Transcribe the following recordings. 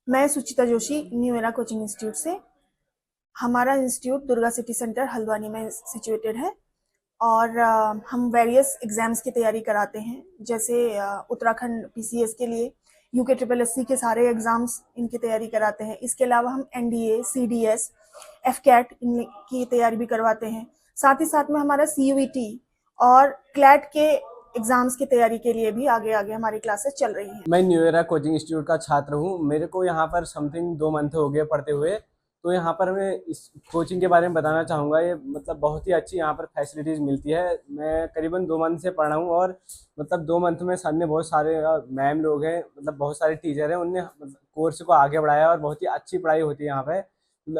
मैं Suchita Joshi, new era coaching institute से। हमारा institute Durga city centre Haldwani में सिचुएटेड है और हम वेरियस एग्जाम्स की तैयारी कराते हैं, जैसे उत्तराखंड पीसीएस के लिए यूके ट्रिपल एससी के सारे एग्जाम्स इनकी तैयारी कराते हैं। इसके अलावा हम एनडीए, सीडीएस, एफकैट इनकी तैयारी भी करवाते हैं। साथ ही साथ में हमारा सीयूईटी और क्लैट के एग्जाम्स की तैयारी के लिए भी आगे आगे हमारी क्लासेस चल रही हैं। मैं न्यू एरा कोचिंग इंस्टीट्यूट का छात्र हूँ। मेरे को यहाँ पर समथिंग 2 मंथ हो गए पढ़ते हुए। तो यहाँ पर मैं इस कोचिंग के बारे में बताना चाहूँगा। ये मतलब बहुत ही अच्छी यहाँ पर फैसिलिटीज़ मिलती है। मैं करीबन 2 मंथ से पढ़ा हूँ और मतलब 2 मंथ में सर ने बहुत सारे मैम लोग हैं, मतलब बहुत सारे टीचर हैं, उनने मतलब कोर्स को आगे बढ़ाया और बहुत ही अच्छी पढ़ाई होती है यहाँ पे।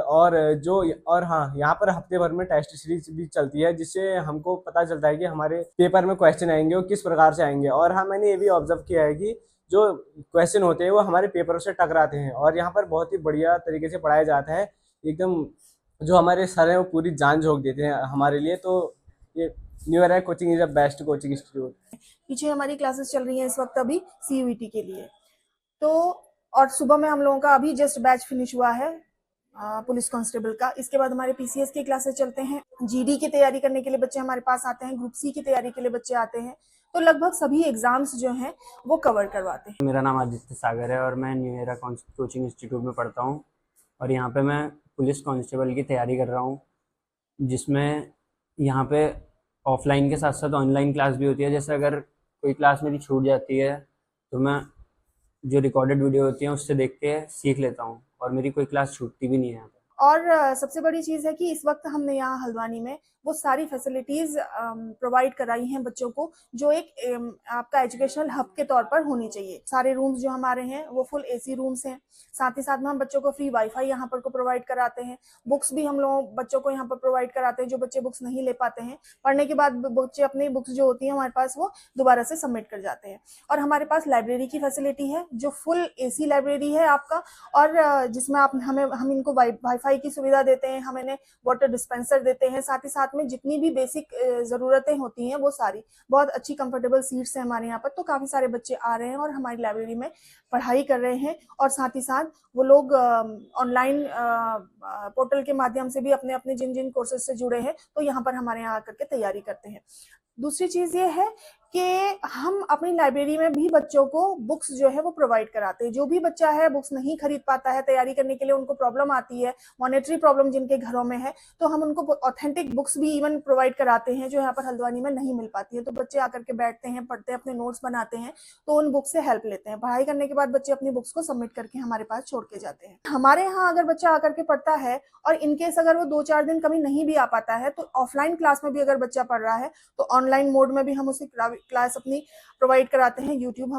और जो और हाँ, यहाँ पर हफ्ते भर में टेस्ट सीरीज भी चलती है, जिससे हमको पता चलता है कि हमारे पेपर में क्वेश्चन आएंगे और किस प्रकार से आएंगे। और हाँ, मैंने ये भी ऑब्जर्व किया है कि जो क्वेश्चन होते हैं वो हमारे पेपरों से टकराते हैं और यहाँ पर बहुत ही बढ़िया तरीके से पढ़ाया जाता है। एकदम जो हमारे सर हैं वो पूरी जान झोंक देते हैं हमारे लिए। तो ये new era coaching is a best coaching institute. पीछे हमारी क्लासेस चल रही हैं इस वक्त अभी सीयूईटी के लिए। तो और सुबह में हम लोगों का अभी जस्ट बैच फिनिश हुआ है पुलिस कांस्टेबल का। इसके बाद हमारे पीसीएस की क्लासेस चलते हैं। जीडी की तैयारी करने के लिए बच्चे हमारे पास आते हैं, ग्रुप सी की तैयारी के लिए बच्चे आते हैं। तो लगभग सभी एग्जाम्स जो हैं वो कवर करवाते हैं। मेरा नाम आदित्य सागर है और मैं न्यू एरा कोचिंग इंस्टीट्यूट में पढ़ता हूँ और यहाँ पे मैं पुलिस कांस्टेबल की तैयारी कर रहा हूँ, जिसमें यहाँ पे ऑफलाइन के साथ साथ ऑनलाइन क्लास भी होती है। जैसे अगर कोई क्लास मेरी छूट जाती है तो मैं जो रिकॉर्डेड वीडियो होती है उससे देख के सीख लेता हूँ और मेरी कोई क्लास छूटती भी नहीं है यहाँ पे। और सबसे बड़ी चीज़ है कि इस वक्त हमने यहाँ हल्द्वानी में वो सारी फैसिलिटीज़ प्रोवाइड कराई हैं बच्चों को, जो एक आपका एजुकेशनल हब के तौर पर होनी चाहिए। सारे रूम्स जो हमारे हैं वो फुल एसी रूम्स हैं। साथ ही साथ में हम बच्चों को फ्री वाईफाई यहाँ पर को प्रोवाइड कराते हैं। बुक्स भी हम लोग बच्चों को यहाँ पर प्रोवाइड कराते हैं, जो बच्चे बुक्स नहीं ले पाते हैं। पढ़ने के बाद बच्चे अपनी बुक्स जो होती हैं हमारे पास वो दोबारा से सबमिट कर जाते हैं। और हमारे पास लाइब्रेरी की फैसिलिटी है, जो फुल एसी लाइब्रेरी है आपका, और जिसमें आप हम इनको वाईफाई की सुविधा देते हैं, हम इन्हें वाटर डिस्पेंसर देते हैं। साथ ही साथ में जितनी भी बेसिक ज़रूरतें होती हैं वो सारी, बहुत अच्छी कंफर्टेबल सीट्स हैं हमारे यहाँ पर। तो काफ़ी सारे बच्चे आ रहे हैं और हमारी लाइब्रेरी में पढ़ाई कर रहे हैं। और साथ ही साथ वो लोग ऑनलाइन पोर्टल के माध्यम से भी अपने अपने जिन जिन कोर्सेज से जुड़े हैं तो यहाँ पर हमारे यहाँ आकर के तैयारी करते हैं। दूसरी चीज़ ये है कि हम अपनी लाइब्रेरी में भी बच्चों को बुक्स जो है वो प्रोवाइड कराते हैं। जो भी बच्चा है बुक्स नहीं खरीद पाता है तैयारी करने के लिए, उनको प्रॉब्लम आती है, मॉनेटरी प्रॉब्लम जिनके घरों में है, तो हम उनको ऑथेंटिक बुक्स भी इवन प्रोवाइड कराते हैं, जो यहाँ पर हल्द्वानी में नहीं मिल पाती है। तो बच्चे आकर के बैठते हैं, पढ़ते हैं, अपने नोट्स बनाते हैं, तो उन बुक्स से हेल्प लेते हैं। पढ़ाई करने के बाद बच्चे अपनी बुक्स को सबमिट करके हमारे पास छोड़ के जाते हैं। हमारे यहाँ अगर बच्चा आकर के पढ़ता है और इनकेस अगर वो 2-4 दिन कभी नहीं भी आ पाता है, तो ऑफलाइन क्लास में भी अगर बच्चा पढ़ रहा है तो ऑनलाइन मोड में भी हम उसे क्लास अपनी प्रोवाइड कराते हैं। यूट्यूब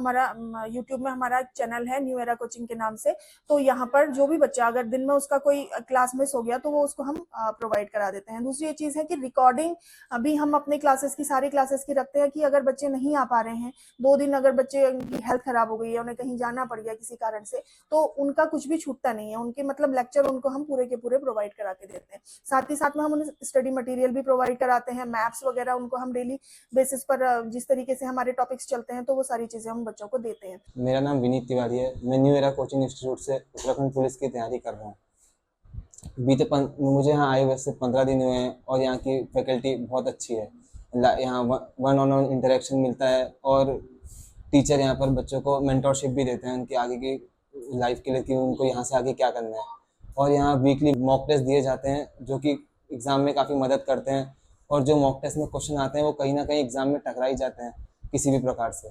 में हमारा चैनल है न्यू एरा कोचिंग के नाम से। तो यहाँ पर जो भी बच्चा अगर दिन में उसका कोई क्लास मिस हो गया तो वो उसको हम प्रोवाइड करा देते हैं। दूसरी ये चीज़ है कि रिकॉर्डिंग अभी हम अपने क्लासेस की, सारी क्लासेस की रखते हैं कि अगर बच्चे नहीं आ पा रहे हैं, 2 दिन अगर बच्चे की हेल्थ खराब हो गई है, उन्हें कहीं जाना पड़ गया किसी कारण से, तो उनका कुछ भी छूटता नहीं है। उनके मतलब लेक्चर उनको हम पूरे के पूरे प्रोवाइड करा के देते हैं। साथ ही साथ में हम उन्हें स्टडी मटेरियल भी प्रोवाइड कराते हैं, मैप्स वगैरह उनको हम डेली बेसिस पर जिस तरीके से हमारे टॉपिक्स चलते हैं तो वो सारी चीज़ें हम बच्चों को देते हैं। मेरा नाम विनीत तिवारी है। मैं न्यू एरा कोचिंग इंस्टीट्यूट से उत्तराखंड पुलिस की तैयारी कर रहा हूँ। मुझे यहाँ आए वैसे 15 दिन हुए हैं और यहाँ की फैकल्टी बहुत अच्छी है। यहाँ वन ऑन वन इंटरेक्शन मिलता है और टीचर यहाँ पर बच्चों को मेंटोरशिप भी देते हैं उनकी आगे की लाइफ के लिए कि उनको यहाँ से आगे क्या करना है। और यहाँ वीकली मॉक टेस्ट दिए जाते हैं जो कि एग्ज़ाम में काफ़ी मदद करते हैं। और जो मॉक टेस्ट में क्वेश्चन आते हैं वो कहीं ना कहीं एग्ज़ाम में टकरा ही जाते हैं किसी भी प्रकार से।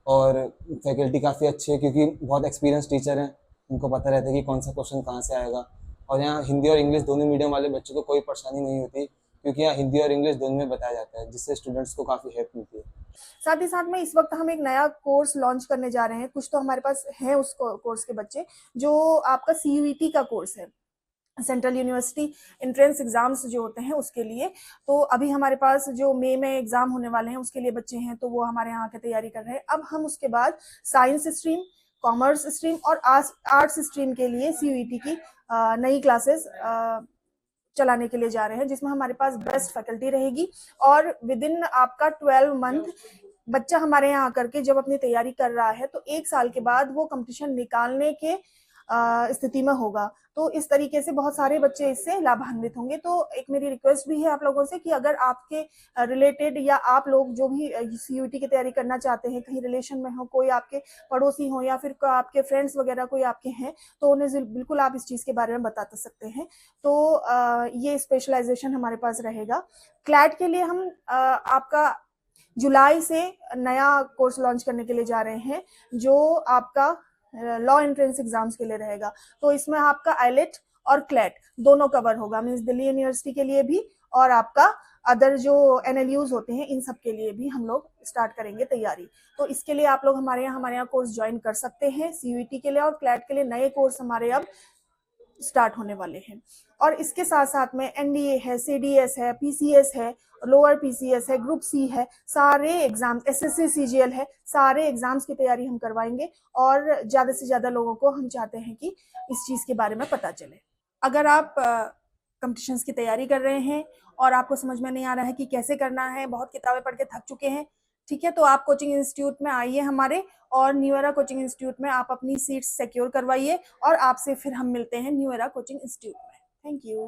और फैकल्टी काफ़ी अच्छी है क्योंकि बहुत एक्सपीरियंस टीचर हैं, उनको पता रहता है कि कौन सा क्वेश्चन कहाँ से आएगा। और यहाँ हिंदी और इंग्लिश दोनों मीडियम वाले बच्चों को कोई परेशानी नहीं होती क्योंकि यहाँ हिंदी और इंग्लिश दोनों में बताया जाता है, जिससे स्टूडेंट्स को काफ़ी हेल्प मिलती है। साथ ही साथ में इस वक्त हम एक नया कोर्स लॉन्च करने जा रहे हैं। कुछ तो हमारे पास हैं उस कोर्स के बच्चे, जो आपका सीयूईटी का कोर्स है, सेंट्रल यूनिवर्सिटी एंट्रेंस एग्जाम्स जो होते हैं उसके लिए। तो अभी हमारे पास जो मई में एग्जाम होने वाले हैं उसके लिए बच्चे हैं, तो वो हमारे यहाँ की तैयारी कर रहे हैं। अब हम उसके बाद साइंस स्ट्रीम, कॉमर्स स्ट्रीम और आर्ट्स स्ट्रीम के लिए सीयूईटी की नई क्लासेस चलाने के लिए जा रहे हैं, जिसमें हमारे पास बेस्ट फैकल्टी रहेगी। और विद इन आपका 12 मंथ बच्चा हमारे यहाँ आकर के जब अपनी तैयारी कर रहा है तो 1 साल के बाद वो कंपटीशन निकालने के स्थिति में होगा। तो इस तरीके से बहुत सारे बच्चे इससे लाभान्वित होंगे। तो एक मेरी रिक्वेस्ट भी है आप लोगों से कि अगर आपके रिलेटेड या आप लोग जो भी सीयूईटी की तैयारी करना चाहते हैं, कहीं रिलेशन में हो, कोई आपके पड़ोसी हो या फिर आपके फ्रेंड्स वगैरह कोई आपके हैं, तो उन्हें बिल्कुल आप इस चीज़ के बारे में बता सकते हैं। तो ये स्पेशलाइजेशन हमारे पास रहेगा। क्लैट के लिए हम आपका जुलाई से नया कोर्स लॉन्च करने के लिए जा रहे हैं, जो आपका लॉ एंट्रेंस एग्जाम्स के लिए रहेगा। तो इसमें आपका आईलेट और क्लैट दोनों कवर होगा, मीन्स दिल्ली यूनिवर्सिटी के लिए भी और आपका अदर जो एनएलयूज होते हैं इन सब के लिए भी हम लोग स्टार्ट करेंगे तैयारी। तो इसके लिए आप लोग हमारे यहाँ कोर्स ज्वाइन कर सकते हैं। सीयूईटी के लिए और क्लैट के लिए नए कोर्स हमारे अब स्टार्ट होने वाले हैं। और इसके साथ साथ में एनडीए है, सीडीएस है, पीसीएस है, लोअर पीसीएस है, ग्रुप सी है, सारे एग्जाम, एसएससी सीजीएल है, सारे एग्जाम्स की तैयारी हम करवाएंगे और ज़्यादा से ज़्यादा लोगों को हम चाहते हैं कि इस चीज़ के बारे में पता चले। अगर आप कॉम्पिटिशन्स की तैयारी कर रहे हैं और आपको समझ में नहीं आ रहा है कि कैसे करना है, बहुत किताबें पढ़ के थक चुके हैं, ठीक है, तो आप कोचिंग इंस्टीट्यूट में आइए हमारे, और न्यू एरा कोचिंग इंस्टीट्यूट में आप अपनी सीट्स सिक्योर करवाइए और आपसे फिर हम मिलते हैं न्यू एरा कोचिंग इंस्टीट्यूट में। Thank you.